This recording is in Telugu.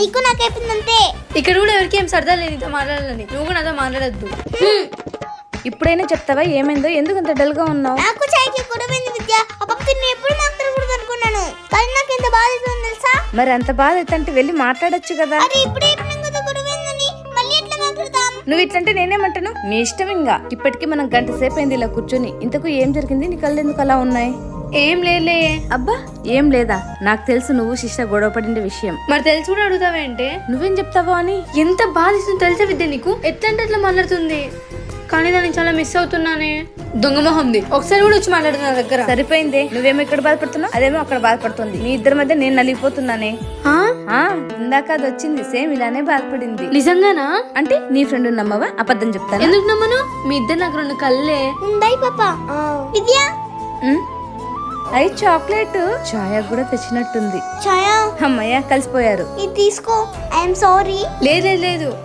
నీకు నాకైపోయింది అంతే. ఇక్కడ కూడా ఎవరికి ఏం సరదా లేదు, నీతో మాట్లాడాలని. నువ్వు కూడా నాతో మాట్లాడద్దు. ఇప్పుడైనా చెప్తావా ఏమైందో? ఎందుకు అంత డల్ గా ఉన్నావు? నాకు చాయ్కి గొడవైంది విద్య. అప్పుడు నేను ఎప్పుడు మాట్లాడకూడదు అనుకున్నాను, కానీ నాకు ఎంత బాధ అవుతుంది తెలుసా? మరి అంత బాధ అయితే వెళ్ళి మాట్లాడొచ్చు కదా. అరే ఇప్పుడే కదా గొడవైందని మళ్ళీ ఎట్లా మాట్లాడతాం? నువ్వు ఇట్లంటే నేనేమంటాను? మీ ఇష్టం. ఇంకా ఇప్పటికీ మనం గంట సేపు అయింది ఇలా కూర్చొని. ఇంతకు ఏం జరిగింది? నీ కళ్ళు ఎందుకు అలా ఉన్నాయి? ఏం లేలే. అబ్బా ఏం లేదా? నాకు తెలుసు నువ్వు శిష్ట గొడవ పడిన విషయం. మరి తెలిసి కూడా అడుగుతావేంటే? నువ్వేం చెప్తావో అని. ఎంత బాధిస్తుంది తెలుసా విద్య నీకు? ఎట్లా అంటే ఎట్లా మాట్లాడుతుంది, కానీ దాన్ని చాలా మిస్ అవుతున్నానే. దొంగ మొహంది, ఒకసారి కూడా వచ్చి మాట్లాడుతున్నా నా దగ్గర. సరిపోయింది. నువ్వేమో ఇక్కడ బాధపడుతున్నావు, అదేమో అక్కడ బాధపడుతుంది. మీ ఇద్దరి మధ్య నేను నలిగిపోతున్నానే. ఇందాక అది వచ్చింది, సేమ్ ఇలానే బాధపడింది. నిజంగానా? అంటే నీ ఫ్రెండ్ నమ్మవా? అబద్ధం చెప్తాను. ఎందుకు నమ్మను? మీ ఇద్దరు నాకు రెండు కళ్ళే. బాయ్ పాపా. విద్య అయి చాక్లెట్ ఛాయ కూడా తెచ్చినట్టుంది. ఛాయా అమ్మయ్య కలిసిపోయారు. ఇది తీసుకో. I'm sorry. లేదు లేదు లేదు,